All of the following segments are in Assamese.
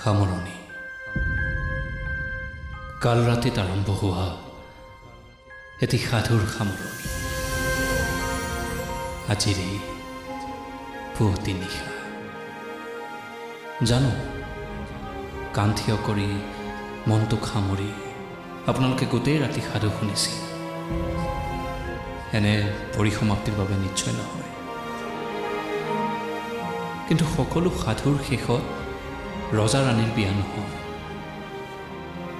সামৰণি কাল ৰাতিত আৰম্ভ হোৱা এটি সাধুৰ সামৰণি আজিৰে পুৱতি নিশা জানো কাণ থিয় কৰি মনটোক সামৰি আপোনালোকে গোটেই ৰাতি সাধু শুনিছিল এনে পৰিসমাপ্তিৰ বাবে নিশ্চয় নহয় কিন্তু সকলো সাধুৰ শেষত ৰজা ৰাণীৰ বিয়া নহয়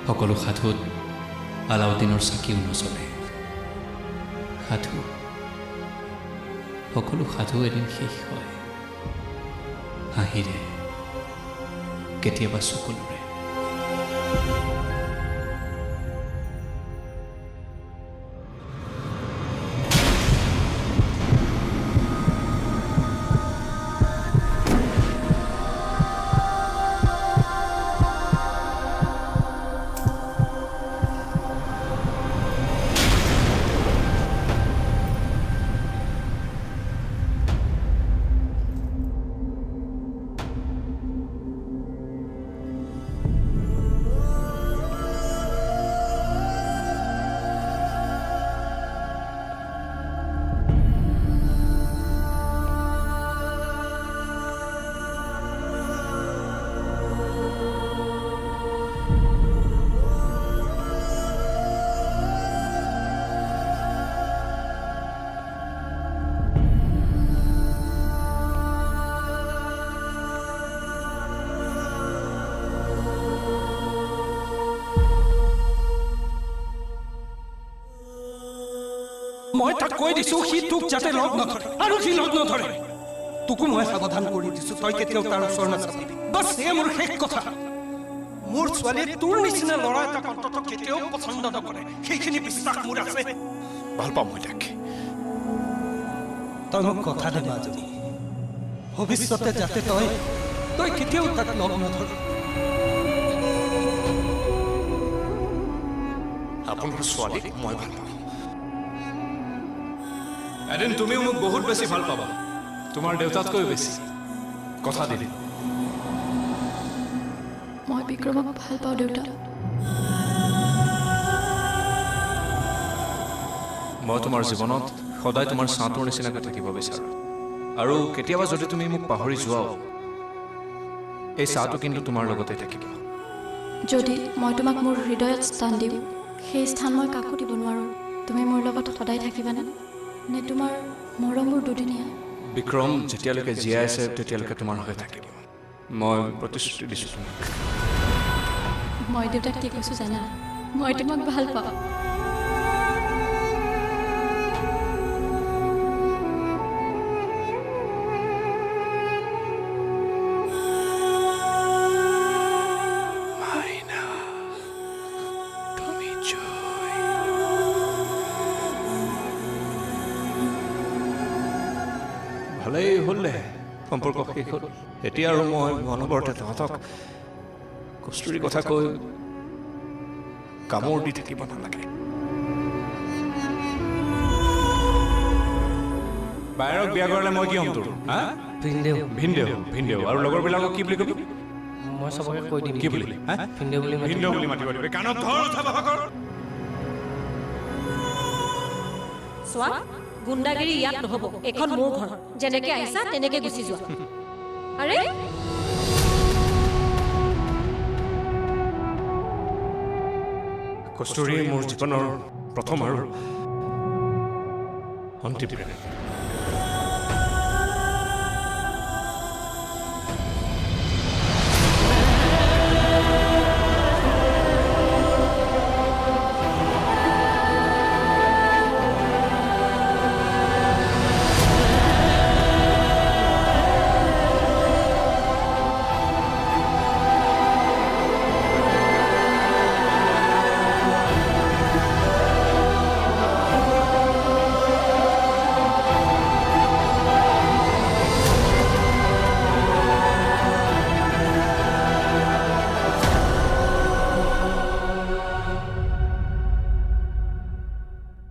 সকলো সাধুত আলাউদ্দিনৰ চাকিও নজ্বলে সাধু সকলো সাধু এদিন শেষ হয় হাঁহিৰে কেতিয়াবা চকুলোৰে মই তাক কৈ দিছো সি তোক যাতে লগ নধৰে আৰু সি লগ নধৰে তোকো মই সাৱধান কৰি দিছো তই কেতিয়াও তাৰ ওচৰ নাযাবি বাছ এয়া মোৰ শেষ কথা মোৰ ছোৱালীয়ে তোৰ নিচিনা ল'ৰা এটাক অন্ততঃ কেতিয়াও পচন্দ নকৰে সেইখিনি বিশ্বাস মোৰ আছে ভাল পাওঁ মই তাক তই মোক কথা দে মাজনী ভৱিষ্যতে যাতে তই কেতিয়াও তাক লগ নধৰ আপোনাৰ ছোৱালীক মই ভাল পাওঁ এদিন তুমিও মোক বহুত বেছি ভাল পাবা তোমাৰ দেউতাতকৈ বেছি কথা দিলি মই বিক্ৰমক ভাল পাওঁ দেউতা মই তোমাৰ জীৱনত সদায় তোমাৰ ছাঁটোৰ নিচিনাকৈ থাকিব বিচাৰোঁ আৰু কেতিয়াবা যদি তুমি মোক পাহৰি যোৱাও এই ছাঁটো কিন্তু তোমাৰ লগতে থাকিব যদি মই তোমাক মোৰ হৃদয়ত স্থান দিওঁ সেই স্থান মই কাকো দিব নোৱাৰোঁ তুমি মোৰ লগত সদায় থাকিবানে নে তোমাৰ মৰমবোৰ দুদিনীয়া বিক্ৰম যেতিয়ালৈকে জীয়াই আছে তেতিয়ালৈকে তোমাৰ হৈ থাকিব মই প্ৰতিশ্ৰুতি দিছোঁ তোমাক মই দেউতাক কি কৈছোঁ জানা মই তোমাক ভাল পাওঁ ভালেই হ'লে সম্পৰ্ক শেষ হ'ল এতিয়া আৰু মই অনবৰতে তহঁতক কস্তুৰীৰ কথা কৈ কামোৰ দি থাকিব নালাগে বাহিৰক বিয়া কৰালে মই কি হ'ম তোৰ ভিনদেউ আৰু লগৰবিলাকক কি বুলি কবি মই চবকে কৈ দিম কি বুলি ভিনদেউ বুলি মাতিব দিবি কাণত ধৰ উঠা বাবা চোৱা গুণ্ডাগিৰি ইয়াত নহব এখন মোৰ ঘৰ যেনেকে আহিছা তেনেকে গুচি যোৱা আৰে কস্তুৰী মোৰ জীৱনৰ প্ৰথম আৰু অন্তিম প্ৰেম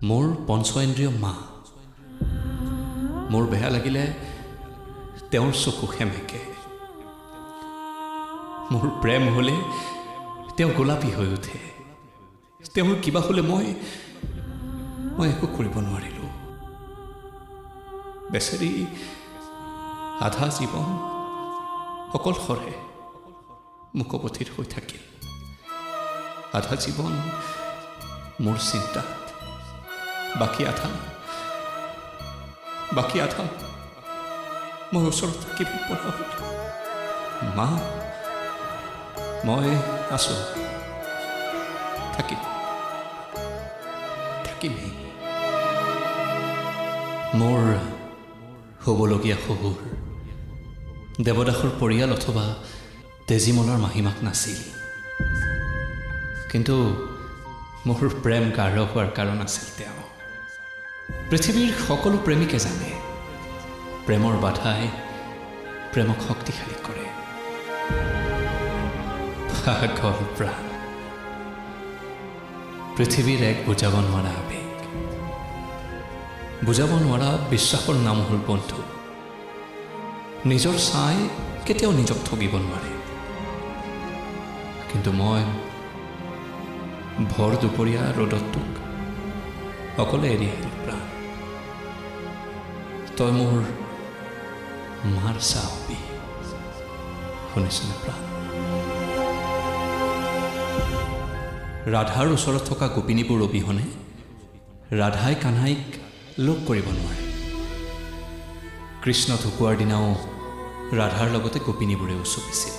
মোৰ পঞ্চেন্দ্ৰিয় মা মোৰ বেয়া লাগিলে তেওঁৰ চকু সেমেকে মোৰ প্ৰেম হ'লে তেওঁ গোলাপী হৈ উঠে, তেওঁৰ কিবা হ'লে মই একো কৰিব নোৱাৰিলোঁ। বেচেৰি আধা জীৱন অকলশৰে মুখপথিৰ হৈ থাকিল, আধা জীৱন মোৰ চিন্তাত, বাকী আধা মই ওচৰত থাকিব পৰা হ'ল। মা, মই আছোঁ, থাকিমেই। মোৰ হ'বলগীয়া শহুৰ দেৱদাসৰ পৰিয়াল অথবা তেজীমলাৰ মাহীমাক নাছিল, কিন্তু মোৰ প্ৰেম গাঢ় হোৱাৰ কাৰণ আছিল তেওঁ। পৃথিৱীৰ সকলো প্ৰেমিকে জানে প্ৰেমৰ বাধাই প্ৰেমক শক্তিশালী কৰে। পাগল প্ৰাণ, পৃথিৱীৰ এক বুজাব নোৱাৰা আৱেগ, বুজাব নোৱাৰা বিশ্বাসৰ নাম হ'ল বন্ধু। নিজৰ চাই কেতিয়াও নিজক ঠগিব নোৱাৰে, কিন্তু মই ভৰ দুপৰীয়া ৰ'দত তোক অকলে এৰি আহিলোঁ প্ৰাণ। তই মোৰ মাৰ চাহ হবি, শুনিছনে প্ৰাণ? ৰাধাৰ ওচৰত থকা গোপিনীবোৰ অবিহনে ৰাধাই কানহাইক লগ কৰিব নোৱাৰে। কৃষ্ণ ঢুকুৱাৰ দিনাও ৰাধাৰ লগতে গোপিনীবোৰে উচপিছিল।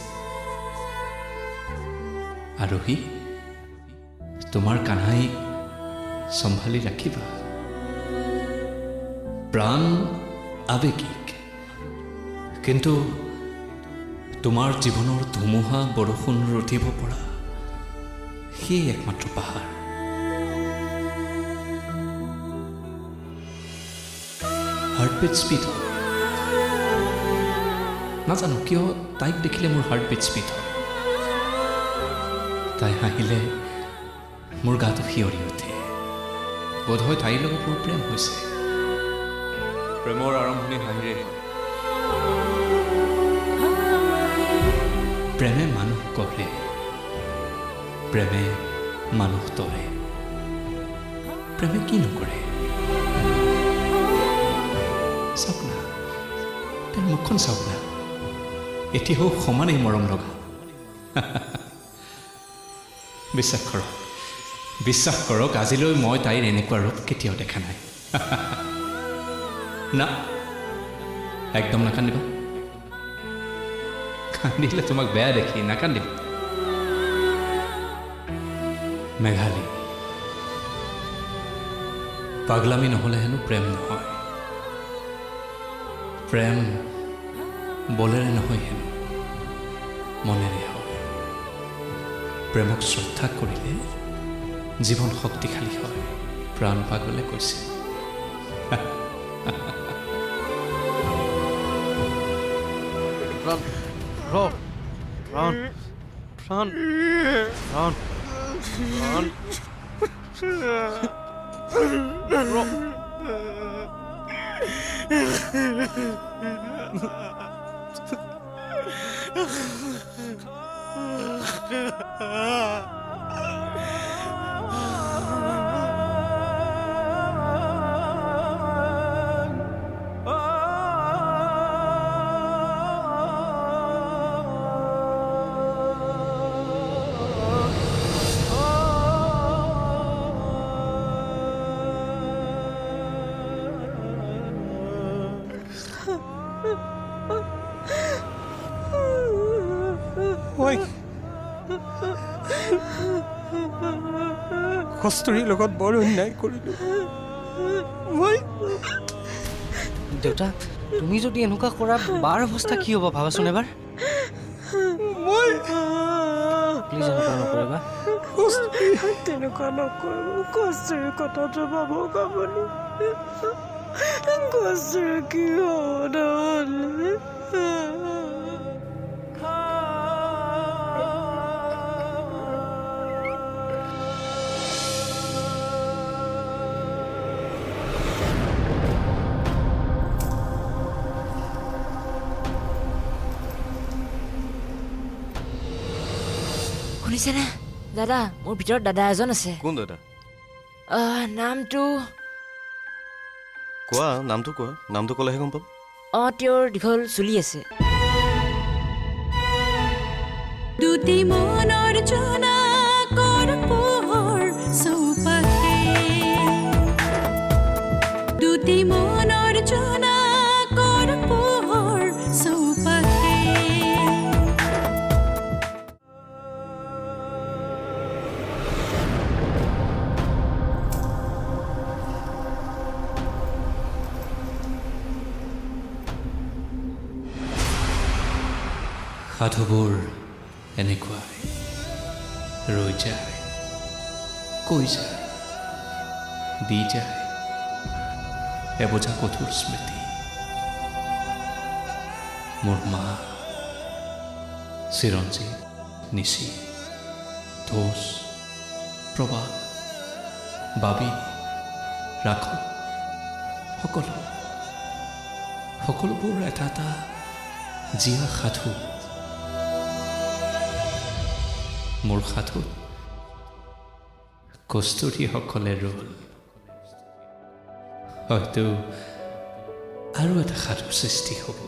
আৰোহী, তোমাৰ কানহাইক চম্ভালি ৰাখিবা। প্ৰাণ আৱেগিক, কিন্তু তোমাৰ জীৱনৰ ধুমুহা বৰষুণ ৰুধিব পৰা সেই একমাত্ৰ পাহাৰ। হাৰ্টবিট স্পীড হয়, নাজানো কিয় তাইক দেখিলে মোৰ হাৰ্টবিট স্পীড হয়। তাই হাঁহিলে মোৰ গাটো শিয়ৰি উঠে। বোধহয় তাইৰ লগত মোৰ প্ৰেম হৈছে। প্ৰেমৰ আৰম্ভণি হাঁহিৰে হয়। প্ৰেমে মানুহ গঢ়ে, প্ৰেমে মানুহ তৰে। প্ৰেমে কি নকৰে? চাওক না, তাইৰ মুখখন চাওক না, এতিয়াও সমানেই মৰম লগা। বিশ্বাস কৰক, আজিলৈ মই তাইৰ এনেকুৱা ৰূপ কেতিয়াও দেখা নাই। না, একদম নাকান্দিবা। কান্দিলে তোমাক বেয়া দেখি, নাকান্দিবা। মেঘালী, পাগলামি নহ'লে হেনো প্ৰেম নহয়। প্ৰেম বলেৰে নহয় হেনো, মনেৰে হয়। প্ৰেমক শ্ৰদ্ধা কৰিলে জীৱন শক্তিশালী হয়, প্ৰাণ পাগলে কৈছে। কস্তুৰীৰ লগত বৰ অন্যায় কৰিলোঁ। দেউতা, তুমি যদি এনেকুৱা কৰা বাৰ অৱস্থা কি হ'ব ভাবাচোন এবাৰ। প্লিজ এনেকুৱা নকৰিবা। তেনেকুৱা নকৰোঁ। কস্তুৰীৰ কথাটো ভাবক আপুনি। কস্তুৰী কি হ'ব নহ'লে? শুনিছেনে দাদা মোৰ ভিতৰত দাদা এজন আছে কোন দাদা নামটো কোৱা নামটো ক'লেহে গম পাম তেওঁৰ দীঘল চুলি আছে দুটি মনৰ জনা কৰ পোহৰ চৌপাশে দুটি মনৰ জনা কৰ পোহৰ চৌপাশে সাধুবোৰ এনেকুৱাই ৰৈ যায় কৈ যায় দি যায় এবোজা কঠোৰ স্মৃতি মোৰ মা চিৰঞ্জীৱ নিশি ধোষ প্ৰভা বাবী ৰাঘৱ সকলোবোৰ এটা এটা জীয়া সাধু মোৰ সাধুত কস্তুৰীসকলে ৰ'ল হয়তো আৰু এটা সাধুৰ সৃষ্টি হ'ব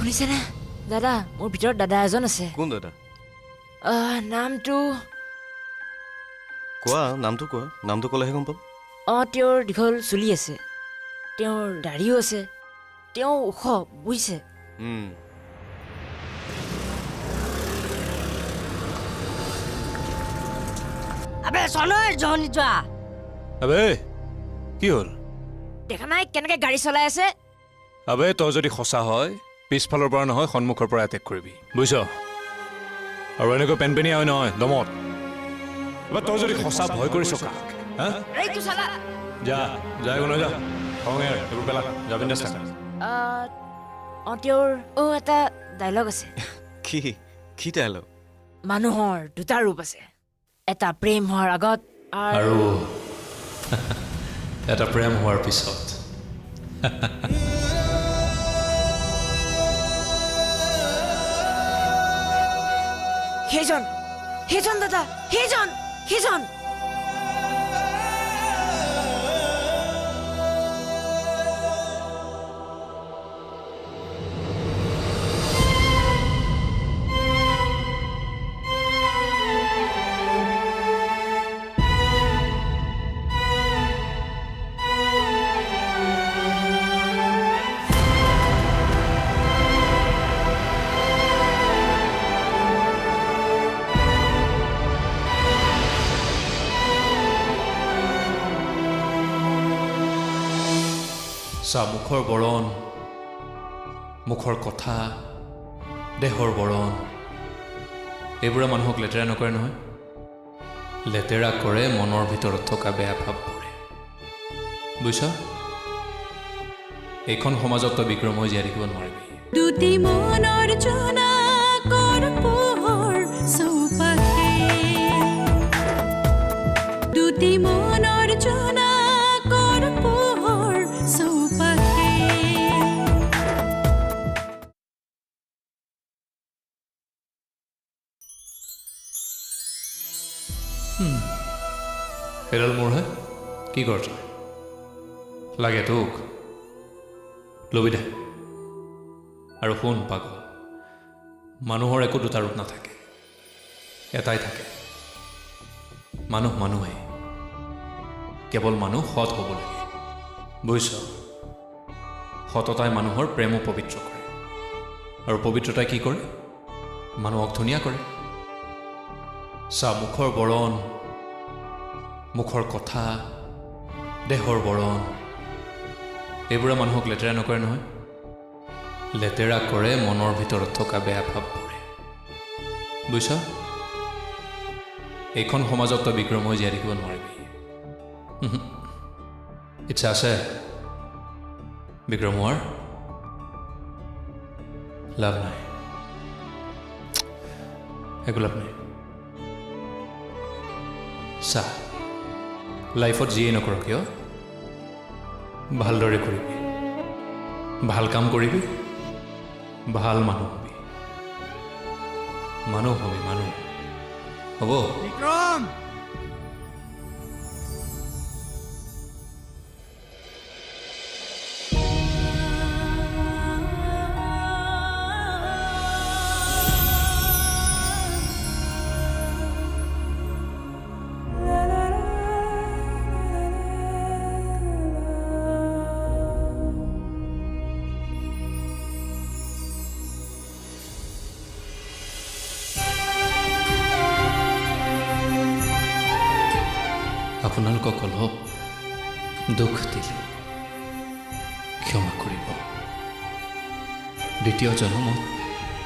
শুনিছেনে দাদা মোৰ ভিতৰত দাদা এজন আছে কোন দাদা নামটো কোৱা নামটো ক'লেহে গম পাম তেওঁৰ দীঘল চুলি আছে তেওঁৰ দাঢ়িও আছে তেওঁ ওখ বুজিছে আবে চলই জনি যোৱা আবে কি হ'ল দেখা নাই কেনেকৈ গাড়ী চলাই আছে আবে তই যদি সঁচা হয় পিছফালৰ পৰা নহয় সন্মুখৰ পৰা এটেক কৰিবি বুজিছ আৰু এনেকৈ পেনপেনি হয় নহয় দমত এবাৰ তই যদি সঁচা ভয় কৰিছ কাক হা এইটো চালা যা একো যা খঙে এইবোৰ পেলা যাবি নেচা তেওঁৰ এটা ডাইলগ আছে কি ডাইলগ মানুহৰ দুটা ৰূপ আছে এটা প্ৰেম হোৱাৰ আগত আৰু এটা প্ৰেম হোৱাৰ পিছত সেইজন দাদা সেইজন মুখৰ বৰণ মুখৰ কথা দেহৰ বৰণ এইবোৰে মানুহক লেতেৰা নকৰে নহয় লেতেৰা কৰে মনৰ ভিতৰত থকা বেয়া ভাৱবোৰে বুজিছ এইখন সমাজত তই বিক্ৰম হৈ জীয়াই থাকিব নোৱাৰিবি দুটি মনৰ জোনাকৰ পোহৰ চৌপাশে দুটি মনৰ জোনাকৰ পোহৰ চৌপাশে এডাল মোৰহে কি কৰ তই লাগে তোক লবি দে আৰু শুন পাগল মানুহৰ একো দুটা ৰূপ নাথাকে এটাই থাকে মানুহ মানুহেই কেৱল মানুহ সৎ হ'ব লাগে বুজিছ সততাই মানুহৰ প্ৰেমো পবিত্ৰ কৰে আৰু পবিত্ৰতাই কি কৰে মানুহক ধুনীয়া কৰে চা মুখৰ বৰণ মুখৰ কথা দেহৰ বৰণ এইবোৰে মানুহক লেতেৰা নকৰে নহয় লেতেৰা কৰে মনৰ ভিতৰত থকা বেয়া ভাৱবোৰে বুজিছ এইখন সমাজত তই বিক্ৰম হৈ জীয়াই থাকিব নোৱাৰিবি ইচ্ছা আছে বিক্ৰম হোৱাৰ লাভ নাই একো লাভ নাই চা লাইফত যিয়েই নকৰ কিয় ভালদৰে কৰিবি ভাল কাম কৰিবি ভাল মানুহ হবি মানুহ হ'ব বিক্ৰম আপোনালোকক অলপ দুখ দিলোঁ ক্ষমা কৰিব দ্বিতীয় জন্মত